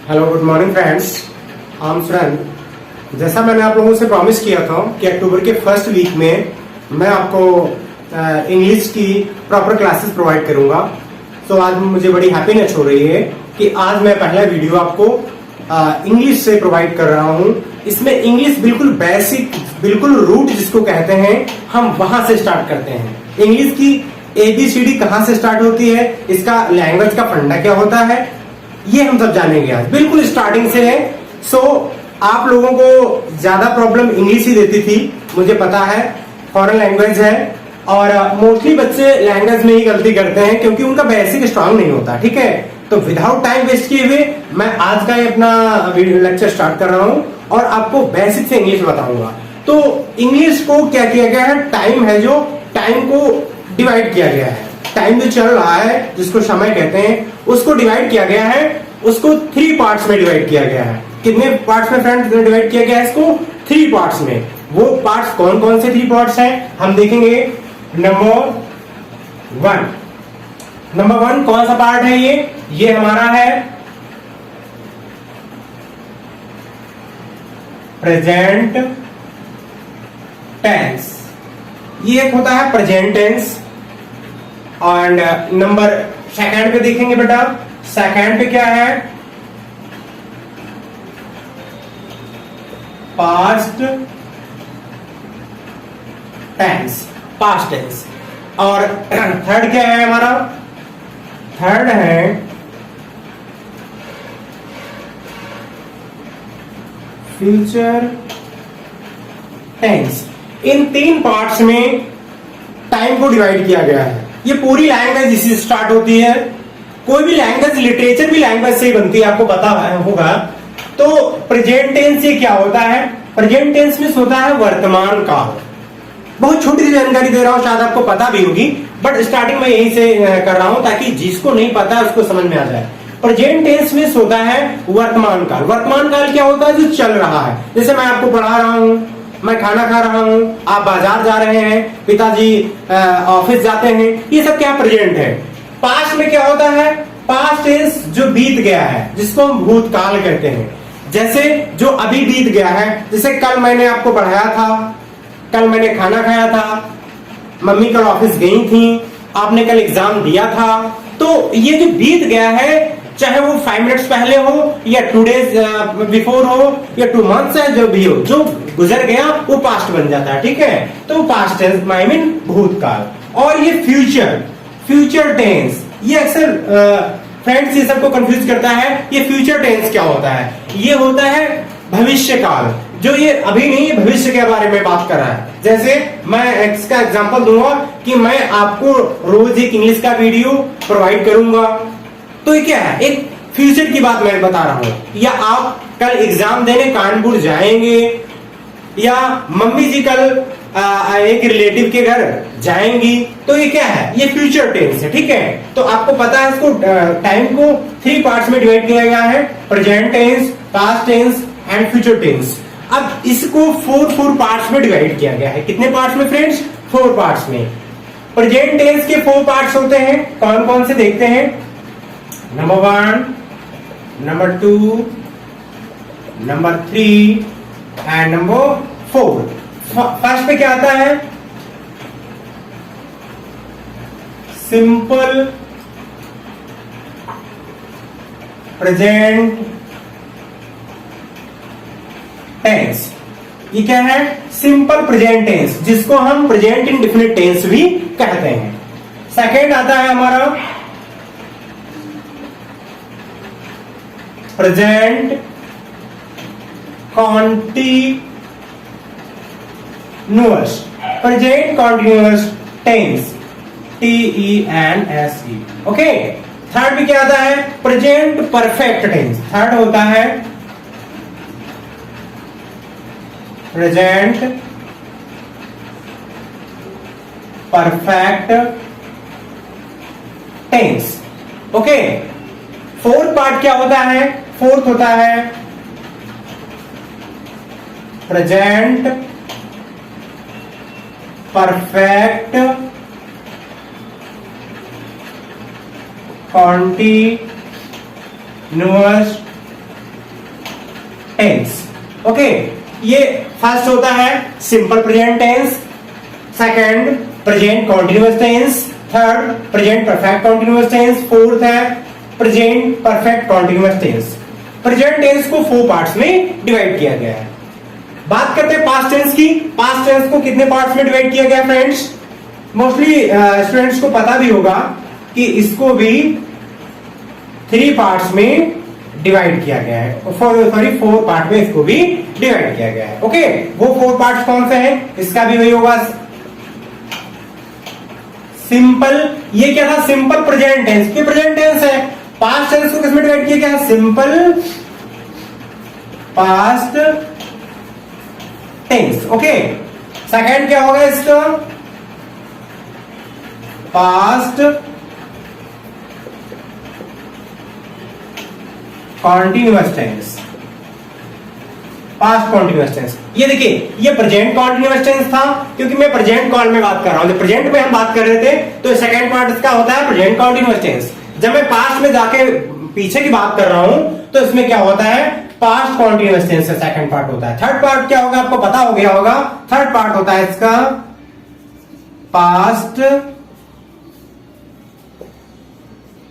Hello good morning friends, I am Surendra. जैसा मैंने आप लोगों से प्रॉमिस किया था कि अक्टूबर के फर्स्ट वीक में मैं आपको इंग्लिश की प्रॉपर क्लासेस प्रोवाइड करूंगा। तो आज मुझे बड़ी हैप्पीनेस हो रही है कि आज मैं पहला वीडियो आपको इंग्लिश से प्रोवाइड कर रहा हूं। इसमें इंग्लिश बिल्कुल बेसिक, बिल्कुल रूट जिसको कहते हैं, हम वहां से स्टार्ट करते हैं। इंग्लिश की ABCD कहां से स्टार्ट होती है, इसका लैंग्वेज का फंडा क्या होता है, ये हम सब जानेंगे आज, बिल्कुल स्टार्टिंग से है। सो आप लोगों को ज्यादा प्रॉब्लम इंग्लिश ही देती थी, मुझे पता है, फॉरेन लैंग्वेज है और मोस्टली बच्चे लैंग्वेज में ही गलती करते हैं क्योंकि उनका बेसिक स्ट्रांग नहीं होता। ठीक है, तो विदाउट टाइम वेस्ट किए हुए मैं आज का अपना लेक्चर स्टार्ट कर रहा हूं और आपको बेसिक से इंग्लिश बताऊंगा। तो इंग्लिश को क्या किया गया है, टाइम है जो टाइम को डिवाइड किया गया है। टाइम जो चल रहा है जिसको समय कहते हैं, उसको डिवाइड किया गया है, उसको 3 पार्ट्स में डिवाइड किया गया है। कितने पार्ट्स में फ्रेंड्स डिवाइड किया गया है इसको? 3 पार्ट्स में। वो पार्ट्स कौन कौन से 3 पार्ट्स हैं हम देखेंगे। नंबर 1 कौन सा पार्ट है? ये हमारा है प्रेजेंट टेंस। ये एक होता है present tense. And number second पे देखेंगे बेटा, सेकंड पे क्या है? Past tense, past tense. और थर्ड क्या है हमारा? थर्ड है फ्यूचर टेंस। इन 3 पार्ट्स में टाइम को डिवाइड किया गया है। ये पूरी लैंग्वेज इसी से स्टार्ट होती है। कोई भी लैंग्वेज, लिटरेचर भी लैंग्वेज से ही बनती है, आपको पता होगा। तो प्रेजेंट टेंस से क्या होता है? प्रेजेंट टेंस में होता है वर्तमान काल। बहुत छोटी सी जानकारी दे रहा हूं, शायद आपको पता भी होगी, बट स्टार्टिंग में यही से कर रहा हूं ताकि जिसको नहीं पता उसको समझ में आ जाए। प्रेजेंट टेंस में होता है वर्तमान काल। वर्तमान काल क्या होता है? जो चल रहा है। जैसे मैं आपको पढ़ा रहा हूं, मैं खाना खा रहा हूं, आप बाजार जा रहे हैं, पिताजी ऑफिस जाते हैं, ये सब क्या प्रेजेंट है। पास्ट में क्या होता है? पास्ट इज जो बीत गया है, जिसको हम भूतकाल कहते हैं। जैसे जो अभी बीत गया है, जैसे कल मैंने आपको पढ़ाया था, कल मैंने खाना खाया था, मम्मी कल ऑफिस गई थी, आपने कल एग्जाम दिया था। तो ये जो बीत गया है, चाहे वो 5 मिनट्स पहले हो या 2 डेज बिफोर हो या 2 मंथ्स है, जो भी हो, जो गुजर गया वो पास्ट बन जाता है। ठीक है, तो पास्ट टेंस आई मीन भूतकाल। और ये फ्यूचर टेंस, ये अक्सर फ्रेंड्स ये सबको कंफ्यूज करता है। ये फ्यूचर टेंस क्या होता है? ये होता है भविष्य काल, जो ये अभी नहीं, भविष्य के बारे में बात कर रहा है। जैसे मैं इसका एग्जांपल दूंगा कि मैं आपको रोज एक इंग्लिश का वीडियो प्रोवाइड करूंगा, तो ये क्या है? एक फ्यूचर की बात मैं बता रहा हूं। या आप कल एग्जाम देने कानपुर जाएंगे, या मम्मी जी कल एक रिलेटिव के घर जाएंगी, तो ये क्या है? ये फ्यूचर टेंस है। ठीक है, तो आपको पता है इसको टाइम को 3 पार्ट्स में डिवाइड किया गया है, present tense, past tense and future tense. अब इसको 4 पार्ट्स में डिवाइड किया गया है। कितने पार्ट्स में फ्रेंड्स? 4 पार्ट्स में। प्रेजेंट टेंस के 4 पार्ट्स होते हैं, कौन कौन से देखते हैं। Number 1, number 2, number 3 and number 4। First पे क्या आता है? Simple present tense. ये क्या है? सिंपल प्रेजेंट टेंस, जिसको हम प्रेजेंट इंडेफिनिट टेंस भी कहते हैं। सेकेंड आता है हमारा present continuous, present continuous tense, TENSE। Okay. Third में क्या आता है? Present perfect tense. थर्ड होता है present perfect tense. Okay. Fourth part क्या होता है? फोर्थ होता है present perfect continuous tense. Okay, ये फर्स्ट होता है simple present tense, second present continuous tense, third present perfect continuous tense, fourth है present perfect continuous tense. Present tense को 4 पार्ट्स में डिवाइड किया गया है। बात करते हैं पास्ट टेंस की। पास्ट टेंस को कितने पार्ट्स में डिवाइड किया गया फ्रेंड्स? मोस्टली स्टूडेंट्स को पता भी होगा कि इसको भी 3 पार्ट्स में डिवाइड किया गया है, सॉरी 4 पार्ट में इसको भी डिवाइड किया गया है। ओके, वो 4 पार्ट्स कौन से हैं? इसका भी वही होगा सिंपल, ये क्या था? Simple present tense. ये प्रेजेंट टेंस है। पास्ट टेंस को किसमें डिवाइड किया गया? Simple past tense. Okay, second क्या होगा इसका? Past continuous tense. Past continuous tense, ये देखिए ये प्रेजेंट कॉन्टिन्यूअस टेंस था, क्योंकि मैं प्रेजेंट कॉल में बात कर रहा हूं। जब प्रेजेंट में हम बात कर रहे थे तो सेकंड पार्ट इसका होता है प्रेजेंट कॉन्टिन्यूअस टेंस। जब मैं पास्ट में जाके पीछे की बात कर रहा हूं तो इसमें क्या होता है? पास्ट कॉन्टिन्यूअस टेंस से सेकंड पार्ट होता है। थर्ड पार्ट क्या होगा? आपको पता हो गया होगा। थर्ड पार्ट होता है इसका past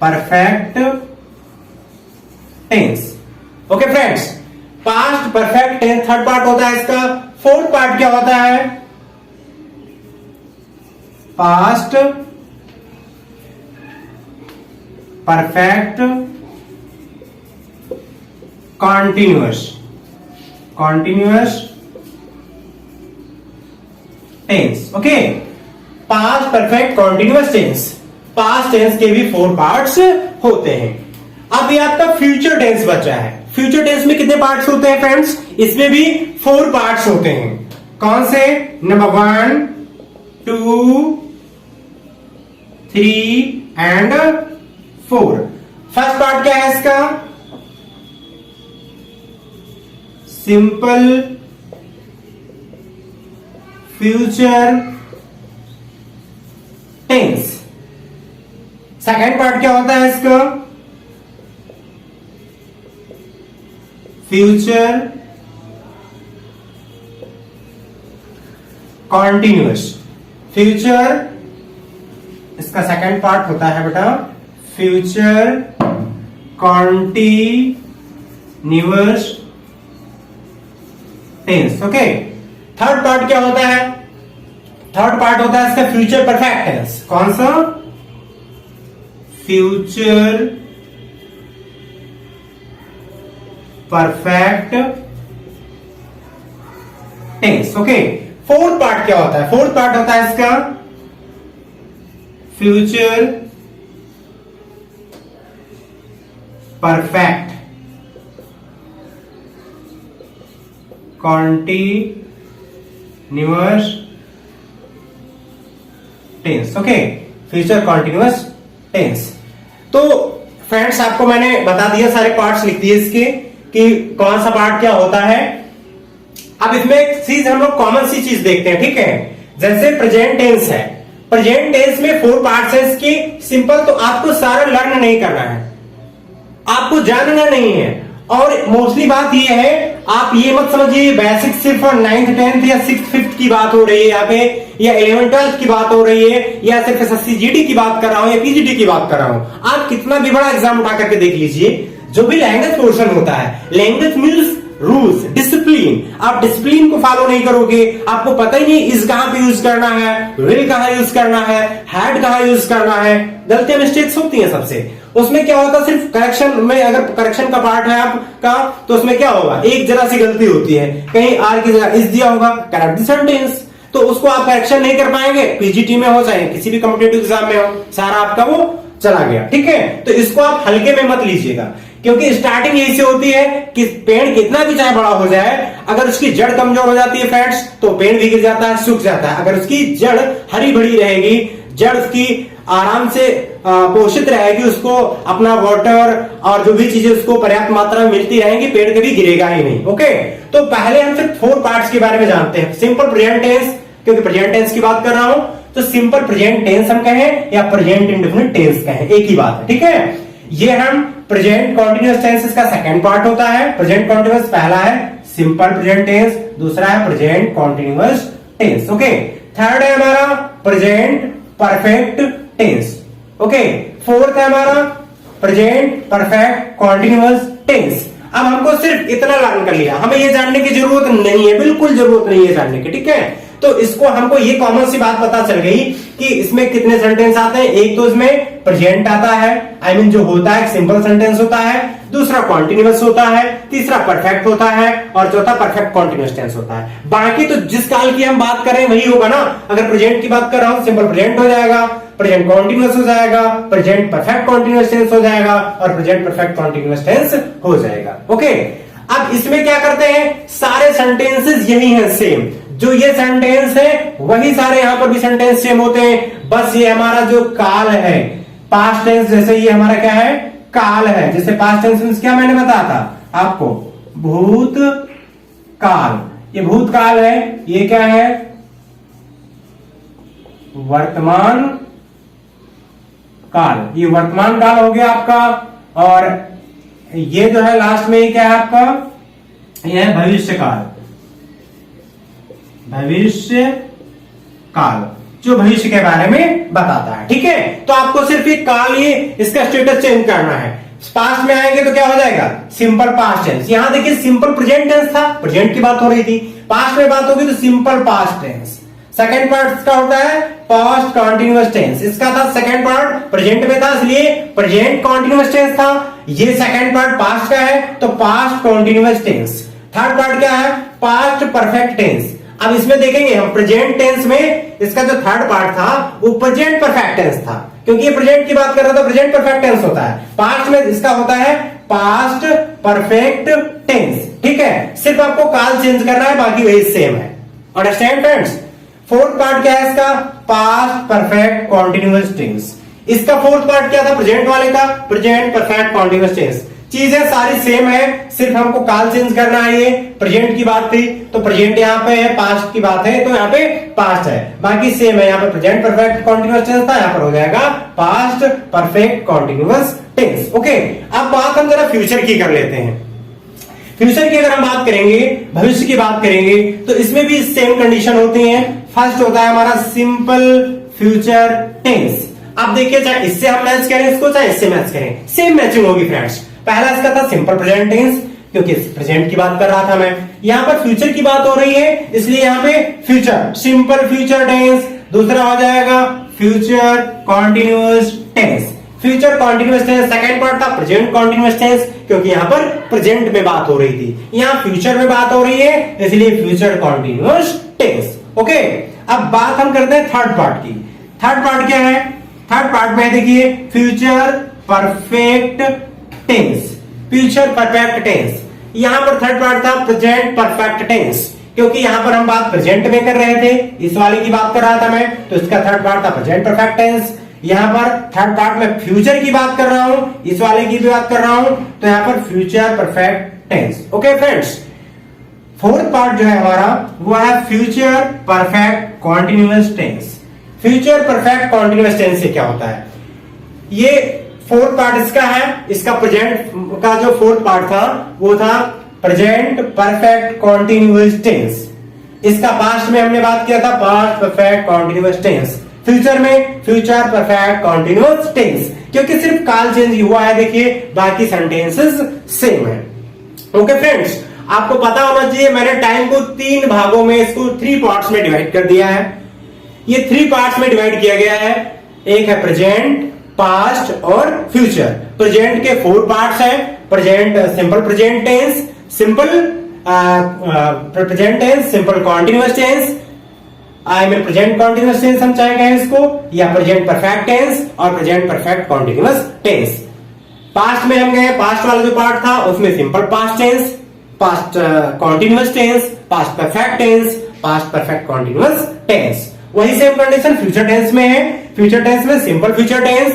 perfect tense. Okay friends, past perfect tense third part होता है इसका। फोर्थ पार्ट क्या होता है? Past perfect continuous tense. Okay, past perfect continuous tense. Past tense के भी 4 पार्ट्स होते हैं। अब ये आपका फ्यूचर टेंस बचा है। फ्यूचर टेंस में कितने पार्ट्स होते हैं फ्रेंड्स? इसमें भी 4 पार्ट्स होते हैं। कौन से? Number 1, 2, 3 and 4। फर्स्ट पार्ट क्या है इसका? Simple future tense. Second part क्या होता है इसका? Future continuous. फ्यूचर इसका सेकेंड पार्ट होता है बेटा future continuous tense. Okay, third part क्या होता है? थर्ड पार्ट होता है इसका फ्यूचर परफेक्ट टेंस। कौन सा? Future perfect tense. Okay, fourth part क्या होता है? फोर्थ पार्ट होता है इसका future perfect continuous tense. Okay, future continuous tense. तो फ्रेंड्स आपको मैंने बता दिया, सारे पार्ट्स लिख दिए इसके कि कौन सा पार्ट क्या होता है। अब इसमें एक चीज हम लोग कॉमन सी चीज देखते हैं, ठीक है? जैसे प्रेजेंट टेंस है, प्रेजेंट टेंस में 4 पार्ट्स है इसके। सिंपल, तो आपको सारा लर्न नहीं करना है, आपको जानना नहीं है। और मोस्टली बात ये है, आप ये मत समझिए बेसिक सिर्फ 9th 10th या 6th 5th की बात हो रही है यहाँ पे, या 11th 12th की बात हो रही है, या सिर्फ SSC GD की बात कर रहा हूं या PGD की बात कर रहा हूं। आप कितना भी बड़ा एग्जाम उठा करके देख लीजिए, जो भी लैंग्वेज पोर्शन होता है, लैंग्वेज मीन्स रूल्स, डिसिप्लिन। आप डिसिप्लिन को फॉलो नहीं करोगे, आपको पता ही नहीं इज कहां पे यूज करना है, विल कहां यूज करना है, हैड कहां यूज करना है। गलतियां मिस्टेक्स होती हैं सबसे। उसमें क्या होता है, सिर्फ करेक्शन में, अगर करेक्शन का पार्ट है आपका तो उसमें क्या होगा, एक जरा सी गलती होती है, कहीं आर की जगह इस दिया होगा, करेक्ट द सेंटेंस, तो उसको आप करेक्शन नहीं कर पाएंगे। पीजीटी में हो चाहे किसी भी कॉम्पिटेटिव एग्जाम में हो, सारा आपका वो चला गया। ठीक है, तो इसको आप हल्के में मत लीजिएगा, क्योंकि स्टार्टिंग यही से होती है कि पेड़ कितना भी चाहे बड़ा हो जाए, अगर उसकी जड़ कमजोर हो जाती है फ्रेंड्स, तो पेड़ भी गिर जाता है, सूख जाता है। अगर उसकी जड़ हरी भरी रहेगी, जड़ उसकी आराम से पोषित रहेगी, उसको अपना वाटर और जो भी चीजें उसको पर्याप्त मात्रा में मिलती रहेंगी, पेड़ कभी गिरेगा ही नहीं। ओके, तो पहले हम सिर्फ 4 पार्ट्स के बारे में जानते हैं। सिंपल प्रेजेंट टेंस, क्योंकि प्रेजेंट टेंस की बात कर रहा हूं, तो सिंपल प्रेजेंट टेंस हम कहें या प्रेजेंट इंडेफिनिट टेंस कहें, एक ही बात है। ठीक है, ये हम प्रेजेंट कॉन्टिन्यूअस टेंस इसका सेकंड पार्ट होता है। प्रेजेंट कॉन्टिन्यूअस पहला है सिंपल प्रेजेंट टेंस, दूसरा है present continuous tense. Okay, third है हमारा present perfect tense. Okay, fourth है हमारा प्रेजेंट परफेक्ट कॉन्टिन्यूअस टेंस। अब हमको सिर्फ इतना लर्न कर लिया, हमें ये जानने की जरूरत नहीं है, बिल्कुल जरूरत नहीं है जानने की, ठीक है। तो इसको हमको ये कॉमन सी बात पता चल गई कि इसमें कितने सेंटेंस आते हैं। एक तो इसमें प्रेजेंट आता है, आई मीन जो होता है सिंपल सेंटेंस होता है, दूसरा कॉन्टिन्यूअस होता है, तीसरा परफेक्ट होता है और चौथा परफेक्ट कॉन्टिन्यूअस टेंस होता है। बाकी तो जिस काल की हम बात कर रहे हैं वही होगा ना। अगर प्रेजेंट की बात कर रहा हूं सिंपल प्रेजेंट हो जाएगा, प्रेजेंट कॉन्टिन्यूअस हो जाएगा, प्रेजेंट परफेक्ट कॉन्टिन्यूअस टेंस हो जाएगा और प्रेजेंट परफेक्ट कॉन्टिन्यूअस टेंस हो जाएगा। ओके, अब इसमें क्या करते हैं, सारे सेंटेंसेस यही हैं सेम, जो ये सेंटेंस है वही सारे यहां पर भी सेंटेंस सेम होते हैं। बस ये हमारा जो काल है पास्ट टेंस, जैसे ये हमारा क्या है काल है, जैसे पास्ट टेंस मींस क्या मैंने बताया था आपको, भूत काल, ये भूतकाल है, ये क्या है वर्तमान काल, ये वर्तमान काल हो गया आपका। और ये जो है लास्ट में ये क्या है आपका, ये है भविष्य काल, भविष्य काल जो भविष्य के बारे में बताता है, ठीक है। तो आपको सिर्फ एक काल ये इसका स्टेटस चेंज करना है। पास्ट में आएंगे तो क्या हो जाएगा सिंपल पास्ट टेंस। यहां देखिए सिंपल प्रेजेंट टेंस था, प्रेजेंट की बात हो रही थी, पास्ट में बात होगी तो simple past tense. Second part इसका होता है पास्ट कॉन्टिन्यूअस टेंस, इसका था सेकंड पार्ट प्रेजेंट में था इसलिए प्रेजेंट कॉन्टिन्यूअस टेंस था। ये सेकंड पार्ट पास्ट का है तो past continuous tense. Third part क्या है पास्ट परफेक्ट टेंस। अब इसमें देखेंगे हम प्रेजेंट टेंस में इसका जो थर्ड पार्ट था वो प्रेजेंट परफेक्ट टेंस था, क्योंकि ये प्रेजेंट की बात कर रहा था, प्रेजेंट परफेक्ट टेंस होता है। पास्ट में इसका होता है पास्ट परफेक्ट टेंस, ठीक है। सिर्फ आपको काल चेंज करना है, बाकी वही सेम है। Understand friends. फोर्थ पार्ट क्या है इसका पास्ट परफेक्ट कॉन्टिन्यूअस टेंस। इसका फोर्थ पार्ट क्या था प्रेजेंट वाले का प्रेजेंट परफेक्ट कॉन्टिन्यूअस टेंस। चीजें सारी सेम है, सिर्फ हमको काल चेंज करना है। ये प्रेजेंट की बात थी तो प्रेजेंट यहाँ पे है, पास्ट की बात है तो यहाँ पे पास्ट है, बाकी सेम है। यहाँ पे प्रेजेंट परफेक्ट कॉन्टिन्यूअस टेंस था, यहाँ पर हो जाएगा past perfect continuous tense. Okay, अब बात हम जरा फ्यूचर की कर लेते हैं। फ्यूचर की अगर हम बात करेंगे, भविष्य की बात करेंगे तो इसमें भी सेम कंडीशन होती है। फर्स्ट होता है हमारा सिंपल फ्यूचर टेंस। अब देखिए चाहे इससे हम मैच करें इसको, चाहे इससे मैच करें, सेम मैचिंग होगी फ्रेंड्स। पहला इसका था सिंपल प्रेजेंट टेंस, क्योंकि प्रेजेंट की बात कर रहा था मैं। यहां पर फ्यूचर की बात हो रही है इसलिए यहां पे फ्यूचर सिंपल फ्यूचर टेंस। दूसरा हो जाएगा future continuous tense. Future continuous tense second part था प्रेजेंट कॉन्टिन्यूअस टेंस, क्योंकि यहां पर प्रेजेंट में बात हो रही थी, यहां फ्यूचर में बात हो रही है इसलिए फ्यूचर कॉन्टिन्यूअस टेंस। ओके, अब बात हम करते हैं थर्ड पार्ट की। थर्ड पार्ट क्या है, थर्ड पार्ट में देखिए future perfect tense. Future perfect tense, यहां पर थर्ड पार्ट था प्रेजेंट परफेक्ट टेंस, क्योंकि यहां पर हम बात प्रेजेंट में कर रहे थे, इस वाले की बात कर रहा था मैं, तो इसका थर्ड पार्ट था प्रेजेंट परफेक्ट टेंस। यहां पर थर्ड पार्ट में फ्यूचर की बात कर रहा हूं, इस वाले की भी बात कर रहा हूं, तो यहां पर future perfect tense. Okay friends, fourth part जो है हमारा वो है future perfect continuous tense. Future perfect continuous tense से क्या होता है, ये फोर्थ पार्ट इसका है, इसका प्रेजेंट का जो फोर्थ पार्ट था वो था प्रेजेंट परफेक्ट कॉन्टिन्यूअस टेंस। इसका पास्ट में हमने बात किया था past perfect continuous tense, future में फ्यूचर परफेक्ट कॉन्टिन्यूअस टेंस, क्योंकि सिर्फ काल चेंज हुआ है, देखिए बाकी सेंटेंसेस सेम है। ओके फ्रेंड्स, आपको पता होना चाहिए मैंने टाइम को 3 भागों में, इसको 3 पार्ट्स में डिवाइड कर दिया है। ये 3 पार्ट्स में डिवाइड किया गया है, एक है प्रेजेंट, पास्ट और फ्यूचर। प्रेजेंट के 4 पार्ट्स हैं, present simple present tense, simple present tense, simple continuous tense, I mean present continuous tense हम चाहे कहें इसको, या प्रेजेंट परफेक्ट टेंस और present perfect continuous tense. Past में हम गए, पास्ट वाला जो पार्ट था उसमें simple past tense, past continuous tense, past perfect tense, past perfect continuous tense. वही सेम कंडीशन फ्यूचर टेंस में है। फ्यूचर टेंस में simple future tense,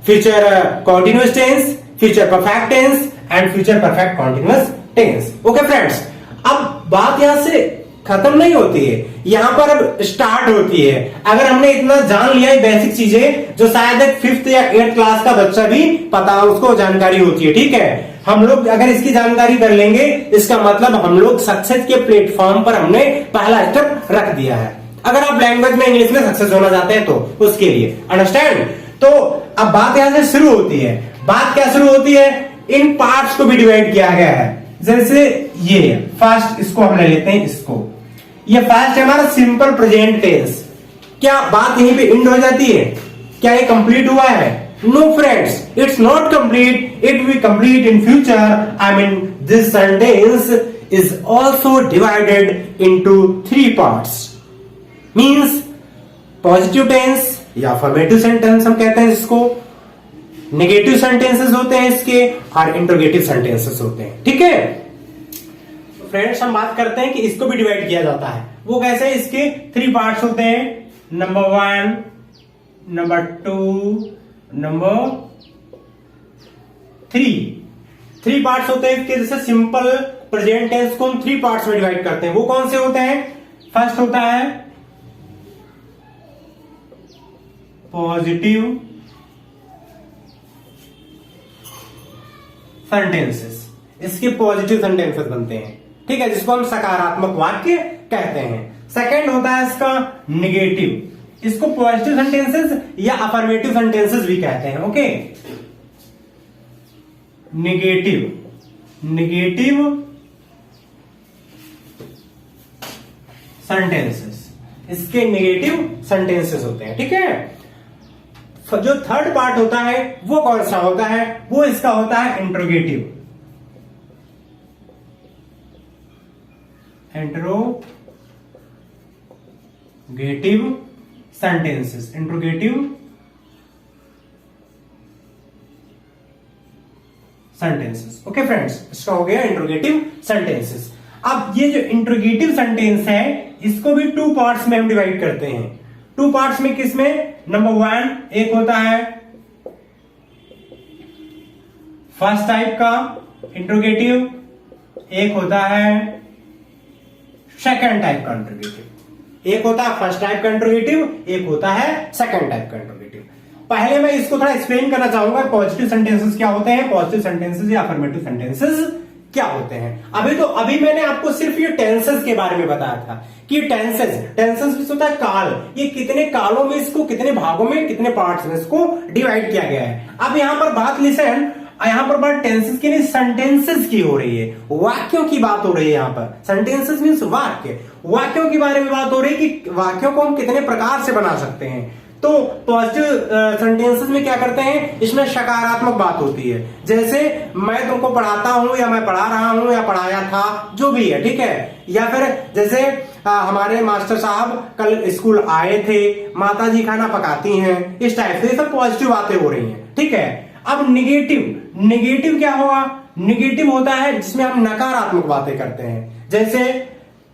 future continuous tense, future perfect tense and future perfect continuous tense. Okay friends, अब बात यहां से खत्म नहीं होती है, यहां पर अब स्टार्ट होती है। अगर हमने इतना जान लिया बेसिक चीजें जो शायद एक 5th या 8th क्लास का बच्चा भी पता उसको जानकारी होती है, ठीक है। हम लोग अगर इसकी जानकारी कर लेंगे, इसका मतलब हम लोग सक्सेस के प्लेटफॉर्म पर हमने पहला स्टेप रख दिया है। अगर आप लैंग्वेज में इंग्लिश में सक्सेस होना चाहते हैं तो उसके लिए, अंडरस्टैंड। तो अब बात यहां से शुरू होती है। बात क्या शुरू होती है, इन पार्ट्स को भी डिवाइड किया गया है। जैसे ये फर्स्ट, इसको हम ले लेते हैं, इसको ये फर्स्ट है हमारा सिंपल प्रेजेंट टेंस। क्या बात यहीं पे एंड हो जाती है? क्या ये कंप्लीट हुआ है? No friends, it's not complete, it will complete in future. I mean this sentence is also divided into 3 parts. Means positive tense या अफर्मेटिव सेंटेंस हम कहते हैं इसको, नेगेटिव सेंटेंसेस होते हैं इसके, और इंटरोगेटिव सेंटेंसेस होते हैं, ठीक है। तो फ्रेंड्स हम बात करते हैं कि इसको भी डिवाइड किया जाता है। वो कैसे? इसके 3 पार्ट्स होते हैं, नंबर 1, नंबर 2, नंबर 3 पार्ट्स होते हैं इसके। जैसे सिंपल प्रेजेंट टेंस को हम 3 पार्ट्स में डिवाइड करते हैं। वो कौन से होते हैं? फर्स्ट होता है पॉजिटिव सेंटेंसेस, इसके पॉजिटिव सेंटेंसेस बनते हैं, ठीक है, जिसको हम सकारात्मक वाक्य कहते हैं। सेकंड होता है इसका निगेटिव, इसको पॉजिटिव सेंटेंसेस या अफर्मेटिव सेंटेंसेस भी कहते हैं, ओके। निगेटिव सेंटेंसेस, इसके नेगेटिव सेंटेंसेस होते हैं, ठीक है। जो थर्ड पार्ट होता है वो कौन सा होता है? वो इसका होता है interrogative sentences, interrogative sentences, okay friends, इसका हो गया इंट्रोगेटिव सेंटेंसेस। अब ये जो इंट्रोगेटिव सेंटेंस है इसको भी 2 पार्ट्स में हम डिवाइड करते हैं। 2 पार्ट्स में किसमें? नंबर 1 एक होता है फर्स्ट टाइप का इंट्रोगेटिव, एक होता है सेकंड टाइप का इंट्रोगेटिव। एक होता है फर्स्ट टाइप का इंट्रोगेटिव, एक होता है सेकंड टाइप का इंट्रोगेटिव। पहले मैं इसको थोड़ा एक्सप्लेन करना चाहूंगा, पॉजिटिव सेंटेंसेस क्या होते हैं, पॉजिटिव सेंटेंसेस या अफर्मेटिव सेंटेंसेस क्या होते हैं। अभी मैंने आपको सिर्फ ये टेंसेस के बारे में बताया था कि टेंसेस भी होता है काल, ये कितने कालों में, इसको कितने भागों में, कितने पार्ट्स में इसको डिवाइड किया गया है। अब यहां पर बात लिसन, यहां पर बात टेंसेस की नहीं सेंटेंसेस की हो रही है, वाक्यों की बात हो रही है। यहां पर सेंटेंसेस मींस वाक्य, वाक्यों के बारे में बात हो रही है कि वाक्यों को हम कितने प्रकार से बना सकते हैं। तो पॉजिटिव सेंटेंसेस में क्या करते हैं, इसमें सकारात्मक बात होती है। जैसे मैं तुमको पढ़ाता हूं, या मैं पढ़ा रहा हूं, या पढ़ाया था, जो भी है, ठीक है। या फिर जैसे हमारे मास्टर साहब कल स्कूल आए थे, माता जी खाना पकाती हैं, इस टाइप से ये सब पॉजिटिव बातें हो रही हैं, ठीक है। अब निगेटिव क्या होगा? निगेटिव होता है जिसमें हम नकारात्मक बातें करते हैं। जैसे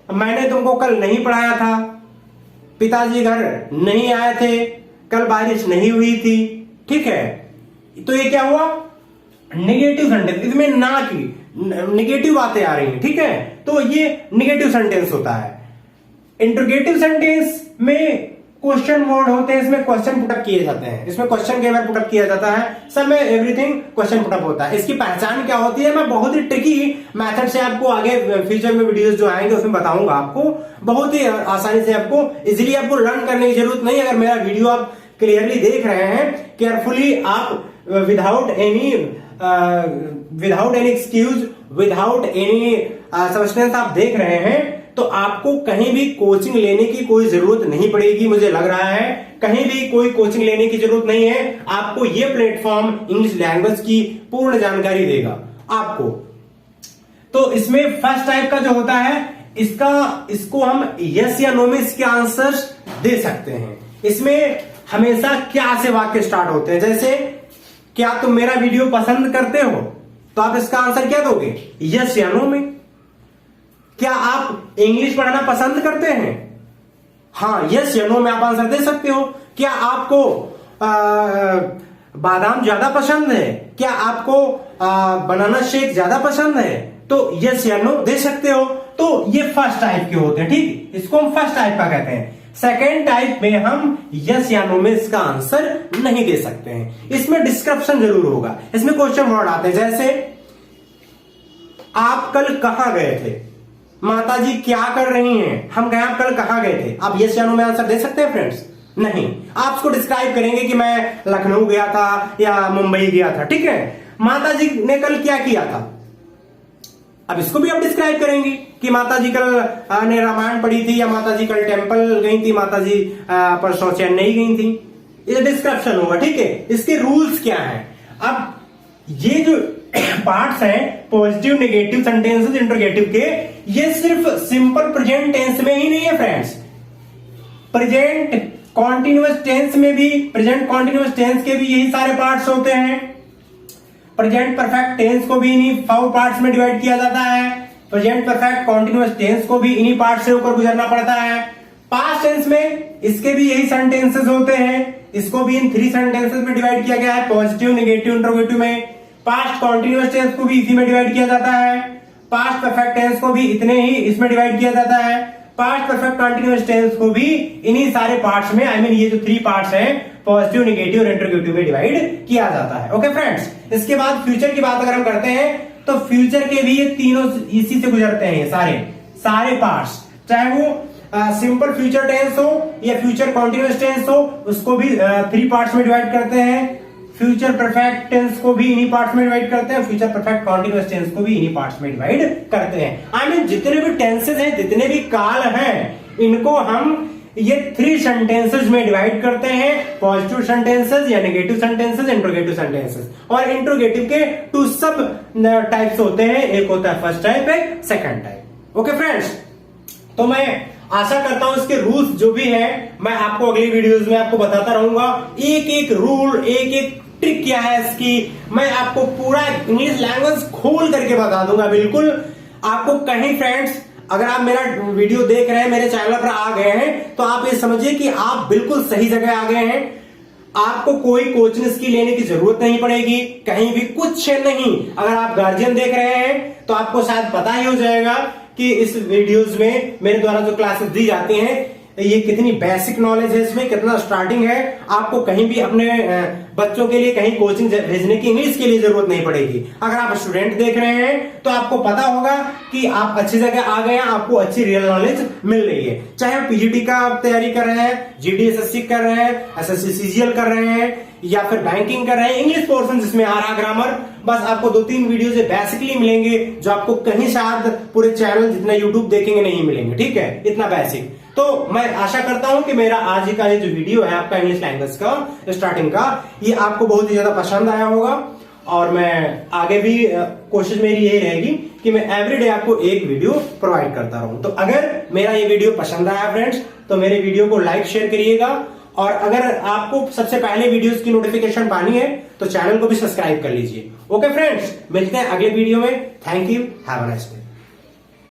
मैंने तुमको कल नहीं पढ़ाया था, पिताजी घर नहीं आए थे, कल बारिश नहीं हुई थी, ठीक है। तो ये क्या हुआ? नेगेटिव सेंटेंस, इसमें ना की नेगेटिव बातें आ रही हैं, ठीक है। तो ये नेगेटिव सेंटेंस होता है। इंट्रोगेटिव सेंटेंस में क्वेश्चन वर्ड होते हैं, इसमें क्वेश्चन पुटअप किए जाते हैं, इसमें क्वेश्चन के बारे पुटअप किया जाता है, सब में एवरीथिंग क्वेश्चन पुटअप होता है। इसकी पहचान क्या होती है, मैं बहुत ही ट्रिकी मेथड से आपको आगे फ्यूचर में वीडियोस जो आएंगे उसमें बताऊंगा आपको, बहुत ही आसानी से आपको इजीली आपको लर्न करने की जरूरत नहीं। अगर मेरा वीडियो आप क्लियरली देख रहे हैं, केयरफुली आप without any excuse, without any substance आप देख रहे हैं, तो आपको कहीं भी कोचिंग लेने की कोई जरूरत नहीं पड़ेगी। मुझे लग रहा है कहीं भी कोई कोचिंग लेने की जरूरत नहीं है। आपको ये प्लेटफॉर्म इंग्लिश लैंग्वेज की पूर्ण जानकारी देगा आपको। तो इसमें फर्स्ट टाइप का जो होता है, इसको हम यस या नो में इसके आंसर्स दे सकते हैं। इसमें हमेशा क्या से वाक्य स्टार्ट होते हैं। जैसे क्या तुम मेरा वीडियो पसंद करते हो, तो आप इसका आंसर क्या दोगे? यस या नो में। क्या आप इंग्लिश पढ़ना पसंद करते हैं? हाँ, यस या नो में आप आंसर दे सकते हो। क्या आपको बादाम ज्यादा पसंद है? क्या आपको बनाना शेक ज्यादा पसंद है? तो यस या नो दे सकते हो। तो ये फर्स्ट टाइप के होते हैं, ठीक, इसको हम फर्स्ट टाइप का कहते हैं। सेकेंड टाइप में हम यस या नो में इसका आंसर नहीं दे सकते हैं, इसमें डिस्क्रिप्शन जरूर होगा, इसमें क्वेश्चन वर्ड आते हैं, जैसे आप कल कहां गए थे, माताजी क्या कर रही हैं, हम कहें आप कल कहां गए थे, आप यस या नो में आंसर दे सकते हैं फ्रेंड्स? नहीं, आप उसको डिस्क्राइब करेंगे कि मैं लखनऊ गया था या मुंबई गया था, ठीक है। माताजी ने कल क्या किया था, अब इसको भी आप डिस्क्राइब करेंगे कि माताजी कल ने रामायण पढ़ी थी, या माताजी कल टेंपल गई थी, माताजी परसों चेन्नई गई थी, ये डिस्क्रिप्शन होगा, ठीक है। इसके रूल्स क्या है? अब ये जो पार्ट्स हैं पॉजिटिव, नेगेटिव सेंटेंसेस, इंटरोगेटिव के, ये सिर्फ सिंपल प्रेजेंट टेंस में ही नहीं है फ्रेंड्स, प्रेजेंट कॉन्टिन्यूअस टेंस में भी, प्रेजेंट कॉन्टिन्यूअस टेंस के भी यही सारे पार्ट्स होते हैं। प्रेजेंट परफेक्ट टेंस को भी इन्हीं 4 पार्ट्स में डिवाइड किया जाता है। प्रेजेंट परफेक्ट कॉन्टिन्यूअस टेंस को भी इन्हीं पार्ट से होकर गुजरना पड़ता है। पास्ट टेंस में इसके भी यही सेंटेंसेस होते हैं, इसको भी इन 3 सेंटेंसेस में डिवाइड किया गया है, पॉजिटिव, नेगेटिव, इंटरोगेटिव में। पास्ट कॉन्टिन्यूअस टेंस को भी इसी में डिवाइड किया जाता है। पास्ट परफेक्ट टेंस को भी इतने ही इसमें डिवाइड किया जाता है। पास्ट परफेक्ट कंटिन्यूअस टेंस को भी इन्हीं सारे पार्ट्स में, आई मीन ये जो 3 पार्ट्स हैं पॉजिटिव, नेगेटिव और इंटरोगेटिव में डिवाइड किया जाता है। ओके फ्रेंड्स, इसके बाद फ्यूचर की बात अगर हम करते हैं तो फ्यूचर के भी ये तीनों इसी से गुजरते हैं, सारे पार्ट्स, चाहे वो सिंपल फ्यूचर टेंस हो या फ्यूचर कॉन्टिन्यूअस टेंस हो, उसको भी 3 पार्ट्स में डिवाइड करते हैं। फ्यूचर परफेक्ट टेंस को भी इन्हीं पार्ट्स में डिवाइड करते हैं, फ्यूचर परफेक्ट कॉन्टिन्यूअस टेंस को भी इन्हीं पार्ट्स में डिवाइड करते हैं। आई मीन जितने भी टेंसेस हैं, जितने भी काल हैं, इनको हम ये 3 सेंटेंसेस में डिवाइड करते हैं, पॉजिटिव सेंटेंसेस या नेगेटिव सेंटेंसेस, इंट्रोगेटिव सेंटेंसेस। और इंट्रोगेटिव के 2 सब टाइप्स होते हैं, एक होता है फर्स्ट टाइप, एक सेकंड टाइप। ओके फ्रेंड्स, तो मैं आशा करता हूं इसके रूल्स जो भी हैं मैं आपको अगली वीडियोस में आपको बताता रहूंगा, एक एक रूल, एक एक ट्रिक क्या है इसकी, मैं आपको पूरा इंग्लिश लैंग्वेज खोल करके बता दूंगा। बिल्कुल आपको कहीं फ्रेंड्स, अगर आप मेरा वीडियो देख रहे हैं, मेरे चैनल पर आ गए हैं, तो आप ये समझिए कि आप बिल्कुल सही जगह आ गए हैं। आपको कोई कोचिंग इसकी लेने की जरूरत नहीं पड़ेगी, कहीं भी कुछ नहीं। अगर आप गार्जियन देख रहे हैं तो आपको शायद पता ही हो जाएगा कि इस वीडियोस में मेरे द्वारा जो क्लासेस दी जाती हैं ये कितनी बेसिक नॉलेज है, इसमें कितना स्टार्टिंग है। आपको कहीं भी अपने बच्चों के लिए कहीं कोचिंग भेजने की, इंग्लिश के लिए जरूरत नहीं पड़ेगी। अगर आप स्टूडेंट देख रहे हैं तो आपको पता होगा कि आप अच्छी जगह आ गए हैं, आपको अच्छी रियल नॉलेज मिल रही है। चाहे आप पीजीटी का तैयारी कर रहे हैं, जीडीएसएससी कर रहे हैं, एसएससी सीजीएल कर रहे हैं, या फिर बैंकिंग कर रहे हैं, इंग्लिश पोर्शन जिसमें आ रहा ग्रामर, बस आपको 2-3 वीडियो से बेसिकली मिलेंगे जो आपको कहीं शायद पूरे चैनल जितना यूट्यूब देखेंगे नहीं मिलेंगे, ठीक है, इतना बेसिक। तो मैं आशा करता हूं कि मेरा आज का ये जो वीडियो है आपका इंग्लिश लैंग्वेज का स्टार्टिंग का, ये आपको बहुत ही ज्यादा पसंद आया होगा। और मैं आगे भी कोशिश मेरी यही रहेगी कि मैं एवरीडे आपको एक वीडियो प्रोवाइड करता रहूं। तो अगर मेरा ये वीडियो पसंद आया फ्रेंड्स तो मेरे वीडियो को लाइक शेयर करिएगा, और अगर आपको सबसे पहले वीडियोस की नोटिफिकेशन पानी है तो चैनल को भी सब्सक्राइब कर लीजिए। ओके फ्रेंड्स, मिलते हैं अगले वीडियो में। Thank you, have a nice day.